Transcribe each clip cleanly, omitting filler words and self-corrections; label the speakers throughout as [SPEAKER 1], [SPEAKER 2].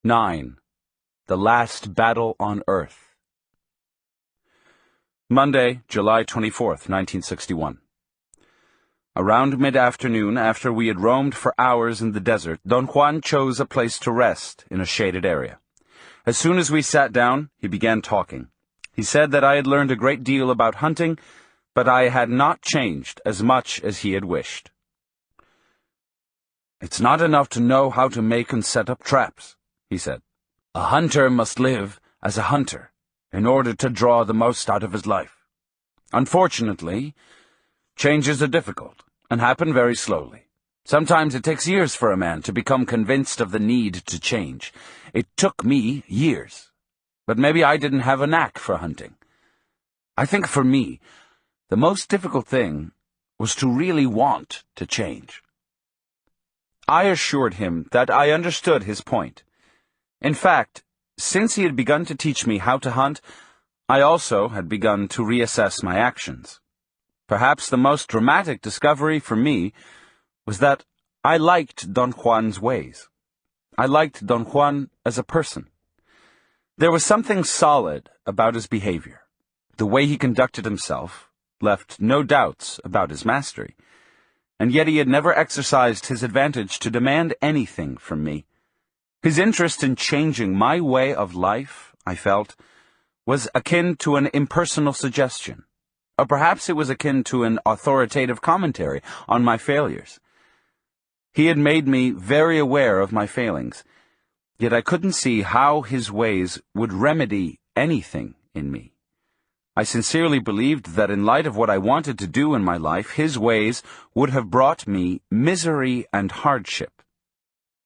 [SPEAKER 1] 9. The Last Battle on Earth. Monday, July 24th, 1961. Around mid-afternoon, after we had roamed for hours in the desert, Don Juan chose a place to rest in a shaded area. As soon as we sat down, he began talking. He said that I had learned a great deal about hunting, but I had not changed as much as he had wished. "It's not enough to know how to make and set up traps," he said. "A hunter must live as a hunter in order to draw the most out of his life. Unfortunately, changes are difficult and happen very slowly. Sometimes it takes years for a man to become convinced of the need to change. It took me years, but maybe I didn't have a knack for hunting. I think for me, the most difficult thing was to really want to change." I assured him that I understood his point. In fact, since he had begun to teach me how to hunt, I also had begun to reassess my actions. Perhaps the most dramatic discovery for me was that I liked Don Juan's ways. I liked Don Juan as a person. There was something solid about his behavior. The way he conducted himself left no doubts about his mastery, and yet he had never exercised his advantage to demand anything from me. His interest in changing my way of life, I felt, was akin to an impersonal suggestion, or perhaps it was akin to an authoritative commentary on my failures. He had made me very aware of my failings, yet I couldn't see how his ways would remedy anything in me. I sincerely believed that in light of what I wanted to do in my life, his ways would have brought me misery and hardship.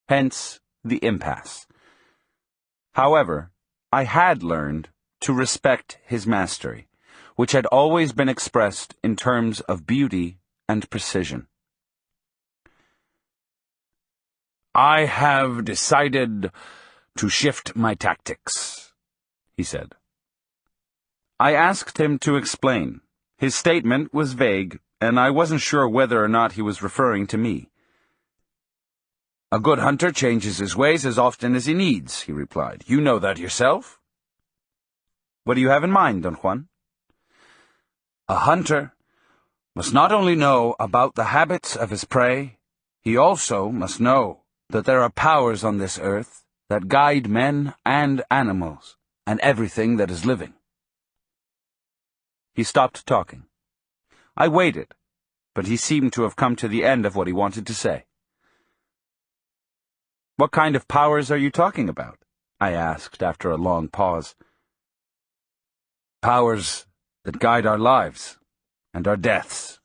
[SPEAKER 1] Hence the impasse. However, I had learned to respect his mastery, which had always been expressed in terms of beauty and precision. "I have decided to shift my tactics," he said. I asked him to explain. His statement was vague, and I wasn't sure whether or not he was referring to me. "A good hunter changes his ways as often as he needs," he replied. "You know that yourself." "What do you have in mind, Don Juan?" "A hunter must not only know about the habits of his prey, he also must know that there are powers on this earth that guide men and animals and everything that is living." He stopped talking. I waited, but he seemed to have come to the end of what he wanted to say. "What kind of powers are you talking about?" I asked after a long pause. "Powers that guide our lives and our deaths."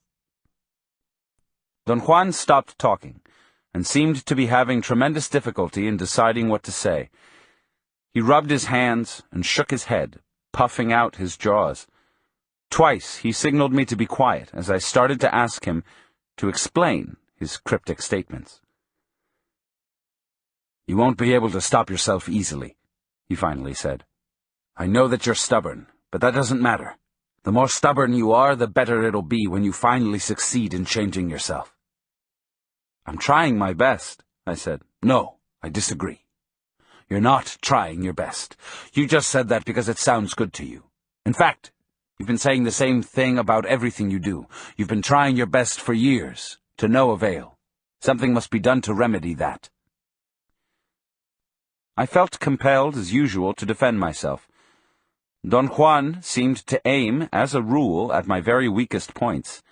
[SPEAKER 1] Don Juan stopped talking and seemed to be having tremendous difficulty in deciding what to say. He rubbed his hands and shook his head, puffing out his jaws. Twice he signaled me to be quiet as I started to ask him to explain his cryptic statements. "You won't be able to stop yourself easily," he finally said. "I know that you're stubborn, but that doesn't matter. The more stubborn you are, the better it'll be when you finally succeed in changing yourself." "I'm trying my best," I said. "No, I disagree. You're not trying your best. You just said that because it sounds good to you. In fact, you've been saying the same thing about everything you do. You've been trying your best for years, to no avail. Something must be done to remedy that." I felt compelled, as usual, to defend myself. Don Juan seemed to aim, as a rule, at my very weakest points.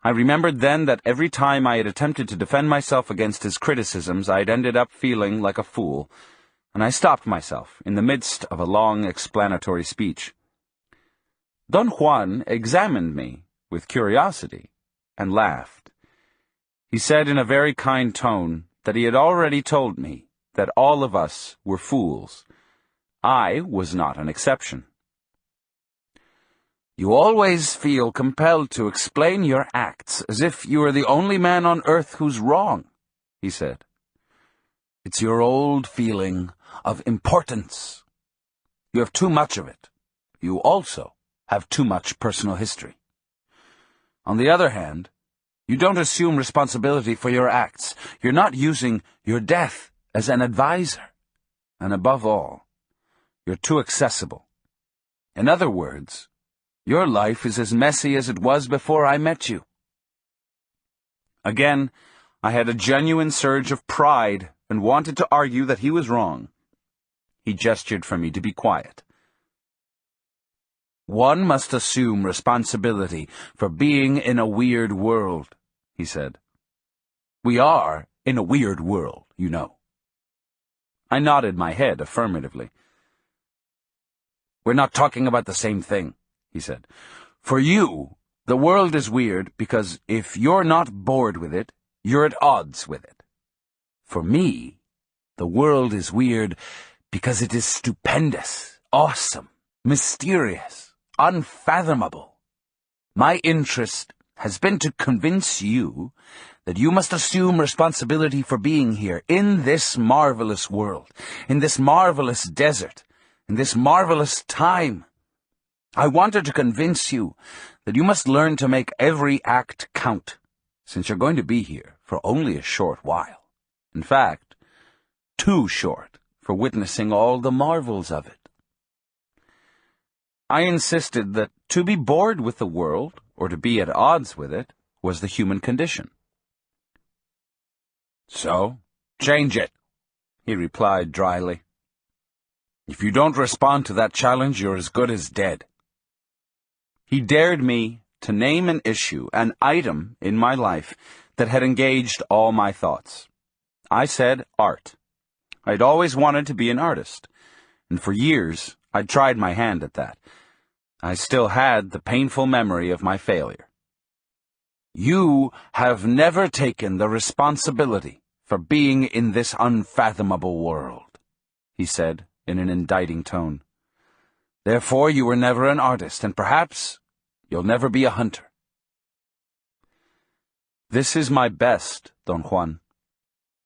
[SPEAKER 1] I remembered then that every time I had attempted to defend myself against his criticisms, I had ended up feeling like a fool, and I stopped myself in the midst of a long explanatory speech. Don Juan examined me with curiosity and laughed. He said in a very kind tone that he had already told me that all of us were fools. I was not an exception. "You always feel compelled to explain your acts as if you are the only man on earth who's wrong," he said. "It's your old feeling of importance. You have too much of it. You also have too much personal history. On the other hand, you don't assume responsibility for your acts. You're not using your death as an advisor. And above all, you're too accessible. In other words, your life is as messy as it was before I met you." Again, I had a genuine surge of pride and wanted to argue that he was wrong. He gestured for me to be quiet. "One must assume responsibility for being in a weird world," he said. "We are in a weird world, you know." I nodded my head affirmatively. "We're not talking about the same thing," he said. "For you, the world is weird because if you're not bored with it, you're at odds with it. For me, the world is weird because it is stupendous, awesome, mysterious, unfathomable. My interest has been to convince you that you must assume responsibility for being here, in this marvelous world, in this marvelous desert, in this marvelous time. I wanted to convince you that you must learn to make every act count, since you're going to be here for only a short while. In fact, too short for witnessing all the marvels of it." I insisted that to be bored with the world, or to be at odds with it, was the human condition. "So, change it," he replied dryly. "If you don't respond to that challenge, you're as good as dead." He dared me to name an issue, an item in my life that had engaged all my thoughts. I said art. I'd always wanted to be an artist, and for years I'd tried my hand at that. I still had the painful memory of my failure. "You have never taken the responsibility for being in this unfathomable world," he said in an indicting tone. "Therefore you were never an artist, and perhaps you'll never be a hunter." "This is my best, Don Juan."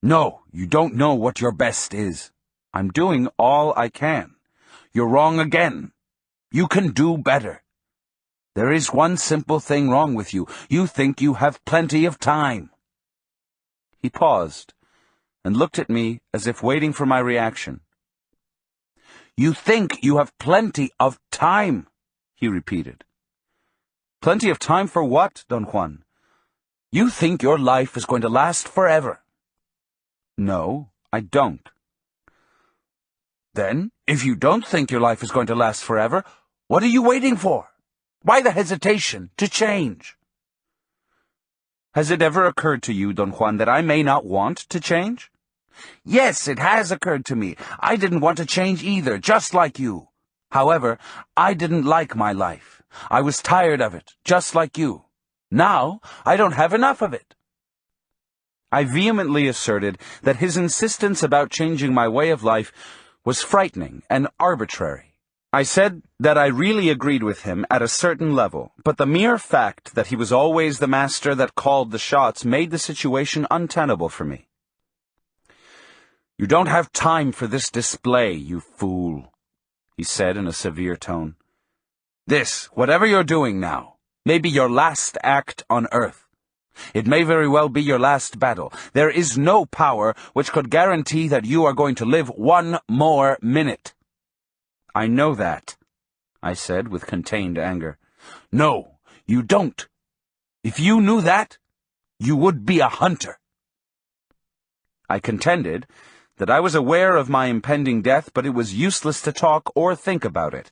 [SPEAKER 1] "No, you don't know what your best is. I'm doing all I can. You're wrong again. You can do better. There is one simple thing wrong with you. You think you have plenty of time." He paused and looked at me as if waiting for my reaction. "You think you have plenty of time," he repeated. "Plenty of time for what, Don Juan? You think your life is going to last forever." "No, I don't." "Then, if you don't think your life is going to last forever, what are you waiting for? Why the hesitation to change?" "Has it ever occurred to you, Don Juan, that I may not want to change?" "Yes, it has occurred to me. I didn't want to change either, just like you. However, I didn't like my life. I was tired of it, just like you. Now, I don't have enough of it." I vehemently asserted that his insistence about changing my way of life was frightening and arbitrary. I said that I really agreed with him at a certain level, but the mere fact that he was always the master that called the shots made the situation untenable for me. "You don't have time for this display, you fool," he said in a severe tone. "This, whatever you're doing now, may be your last act on Earth. It may very well be your last battle. There is no power which could guarantee that you are going to live one more minute." "I know that," I said with contained anger. "No, you don't. If you knew that, you would be a hunter." I contended that I was aware of my impending death, but it was useless to talk or think about it,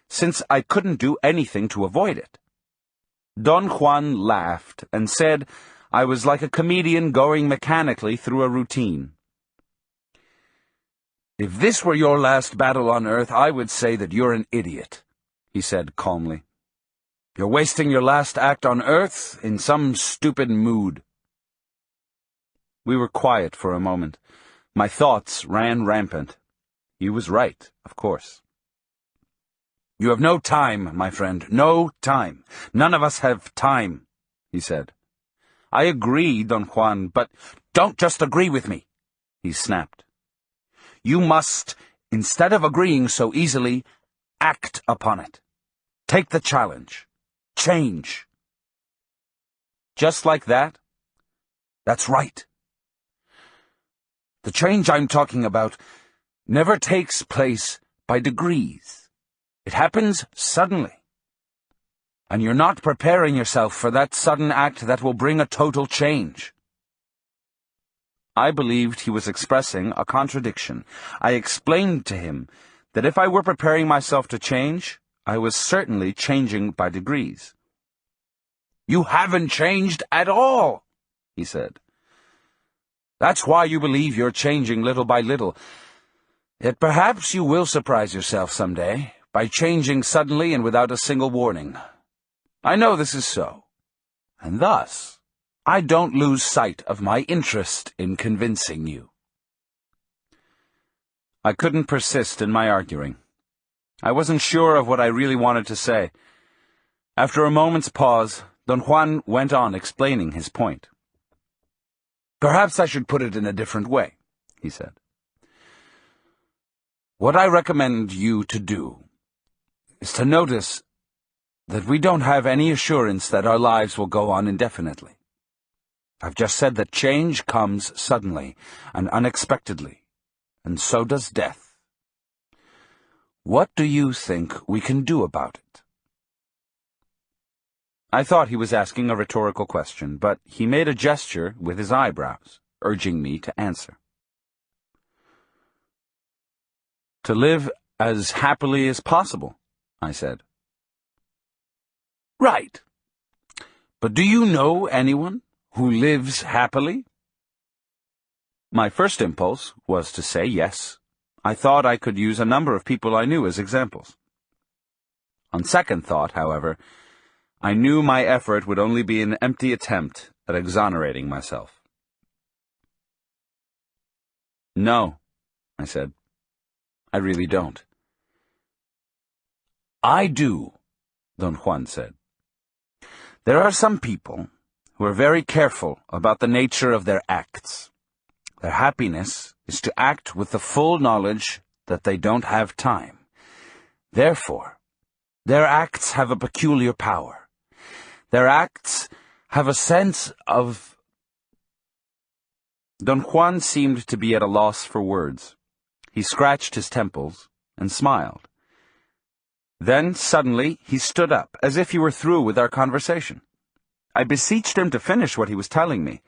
[SPEAKER 1] since I couldn't do anything to avoid it. Don Juan laughed and said I was like a comedian going mechanically through a routine. "If this were your last battle on Earth, I would say that you're an idiot," he said calmly. "You're wasting your last act on Earth in some stupid mood." We were quiet for a moment. My thoughts ran rampant. He was right, of course. "You have no time, my friend, no time. None of us have time," he said. "I agree, Don Juan, but—" "Don't just agree with me," he snapped. "You must, instead of agreeing so easily, act upon it. Take the challenge. Change." "Just like that?" "That's right. The change I'm talking about never takes place by degrees. It happens suddenly. And you're not preparing yourself for that sudden act that will bring a total change. I believed he was expressing a contradiction. I explained to him that if I were preparing myself to change, I was certainly changing by degrees. "You haven't changed at all," he said. "That's why you believe you're changing little by little. Yet perhaps you will surprise yourself someday by changing suddenly and without a single warning. I know this is so, and thus I don't lose sight of my interest in convincing you." I couldn't persist in my arguing. I wasn't sure of what I really wanted to say. After a moment's pause, Don Juan went on explaining his point. "Perhaps I should put it in a different way," he said. "What I recommend you to do is to notice that we don't have any assurance that our lives will go on indefinitely. I've just said that change comes suddenly and unexpectedly, and so does death. What do you think we can do about it?" I thought he was asking a rhetorical question, but he made a gesture with his eyebrows, urging me to answer. "To live as happily as possible," I said. "Right. But do you know anyone who lives happily?" My first impulse was to say yes. I thought I could use a number of people I knew as examples. On second thought, however, I knew my effort would only be an empty attempt at exonerating myself. "No," I said. "I really don't." "I do," Don Juan said. "There are some people who are very careful about the nature of their acts. Their happiness is to act with the full knowledge that they don't have time. Therefore, their acts have a peculiar power. Their acts have a sense of—" Don Juan seemed to be at a loss for words. He scratched his temples and smiled. Then, suddenly, he stood up, as if he were through with our conversation. I beseeched him to finish what he was telling me.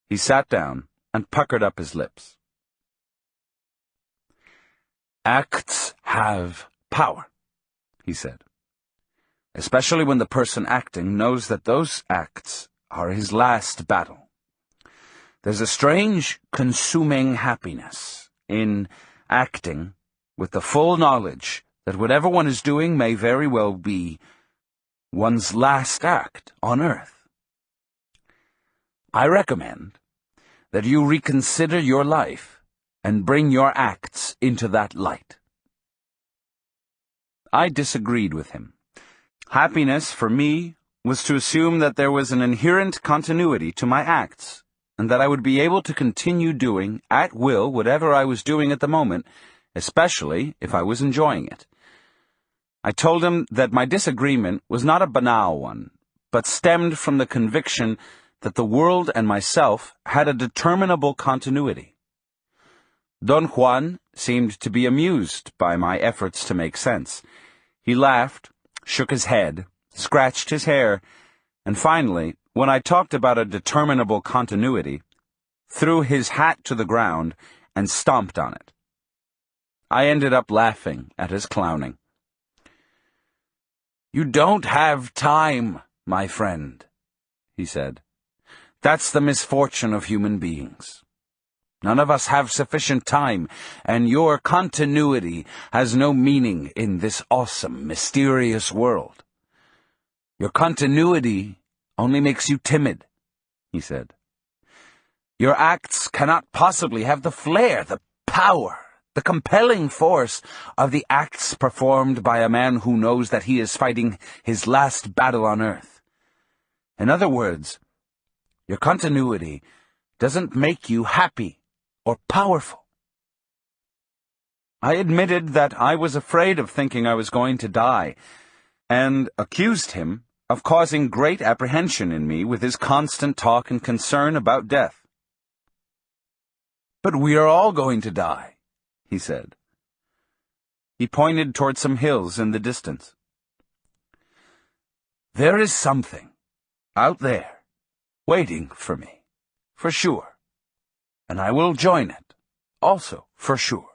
[SPEAKER 1] He sat down and puckered up his lips. "Acts have power," he said, "especially when the person acting knows that those acts are his last battle. There's a strange, consuming happiness in acting with the full knowledge that whatever one is doing may very well be one's last act on earth. I recommend that you reconsider your life and bring your acts into that light." I disagreed with him. Happiness, for me, was to assume that there was an inherent continuity to my acts, and that I would be able to continue doing, at will, whatever I was doing at the moment, especially if I was enjoying it. I told him that my disagreement was not a banal one, but stemmed from the conviction that the world and myself had a determinable continuity. Don Juan seemed to be amused by my efforts to make sense. He laughed, shook his head, scratched his hair, and finally, when I talked about a determinable continuity, threw his hat to the ground and stomped on it. I ended up laughing at his clowning. "You don't have time, my friend," he said. "That's the misfortune of human beings. None of us have sufficient time, and your continuity has no meaning in this awesome, mysterious world. Your continuity only makes you timid," he said. "Your acts cannot possibly have the flair, the power, the compelling force of the acts performed by a man who knows that he is fighting his last battle on earth. In other words, your continuity doesn't make you happy or powerful." I admitted that I was afraid of thinking I was going to die, and accused him of causing great apprehension in me with his constant talk and concern about death. "But we are all going to die," he said. He pointed toward some hills in the distance. There is something out there, waiting for me, for sure. And I will join it, also, for sure.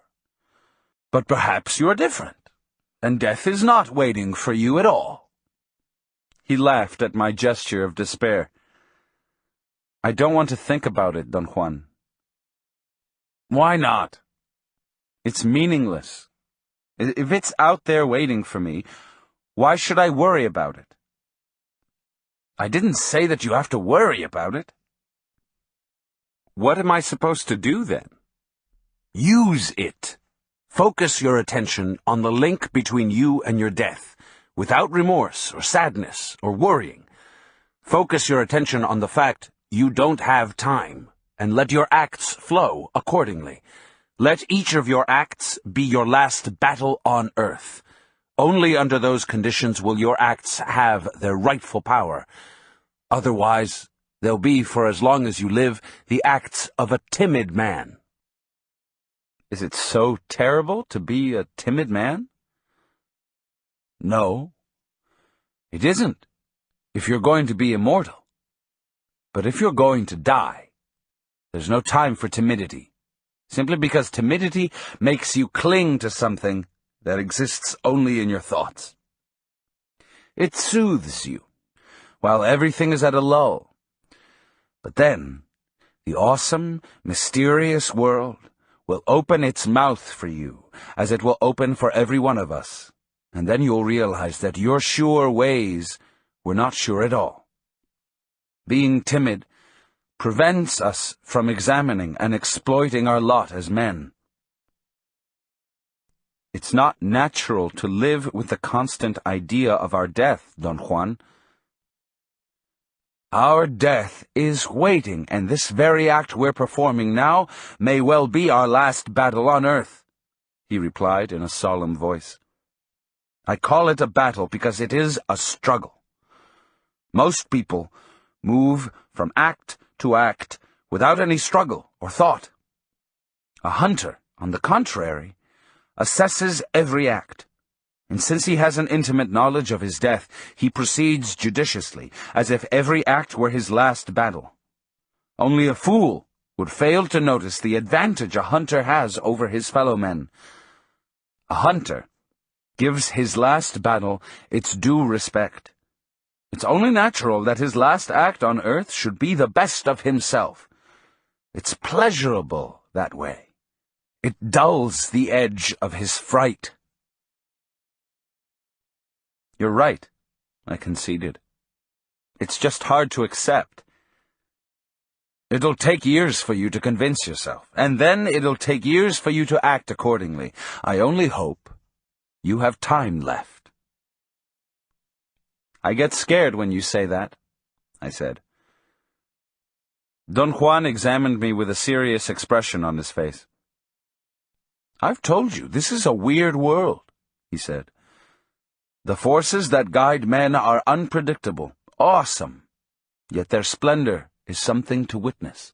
[SPEAKER 1] But perhaps you're different, and death is not waiting for you at all. He laughed at my gesture of despair. I don't want to think about it, Don Juan. Why not? It's meaningless. If it's out there waiting for me, why should I worry about it? I didn't say that you have to worry about it. What am I supposed to do then? Use it. Focus your attention on the link between you and your death, without remorse or sadness or worrying. Focus your attention on the fact you don't have time, and let your acts flow accordingly. Let each of your acts be your last battle on earth. Only under those conditions will your acts have their rightful power. Otherwise, they'll be, for as long as you live, the acts of a timid man. Is it so terrible to be a timid man? No, it isn't, if you're going to be immortal. But if you're going to die, there's no time for timidity, simply because timidity makes you cling to something that exists only in your thoughts. It soothes you, while everything is at a lull. But then, the awesome, mysterious world will open its mouth for you, as it will open for every one of us, and then you'll realize that your sure ways were not sure at all. Being timid prevents us from examining and exploiting our lot as men. It's not natural to live with the constant idea of our death, Don Juan. Our death is waiting, and this very act we're performing now may well be our last battle on earth, he replied in a solemn voice. I call it a battle because it is a struggle. Most people move from act to act without any struggle or thought. A hunter, on the contrary, assesses every act, and since he has an intimate knowledge of his death, he proceeds judiciously, as if every act were his last battle. Only a fool would fail to notice the advantage a hunter has over his fellow men. A hunter gives his last battle its due respect. It's only natural that his last act on earth should be the best of himself. It's pleasurable that way. It dulls the edge of his fright. You're right, I conceded. It's just hard to accept. It'll take years for you to convince yourself, and then it'll take years for you to act accordingly. I only hope you have time left. I get scared when you say that, I said. Don Juan examined me with a serious expression on his face. I've told you, this is a weird world, he said. The forces that guide men are unpredictable, awesome, yet their splendor is something to witness.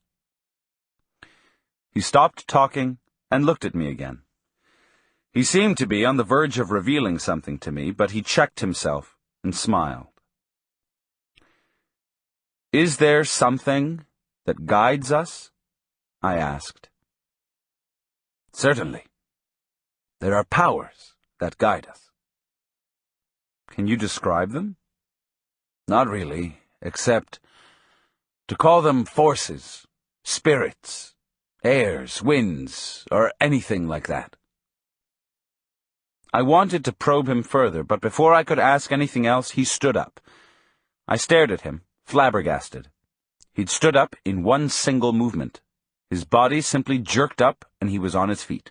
[SPEAKER 1] He stopped talking and looked at me again. He seemed to be on the verge of revealing something to me, but he checked himself and smiled. Is there something that guides us? I asked. Certainly. There are powers that guide us. Can you describe them? Not really, except to call them forces, spirits, airs, winds, or anything like that. I wanted to probe him further, but before I could ask anything else, he stood up. I stared at him, flabbergasted. He'd stood up in one single movement. His body simply jerked up, and he was on his feet.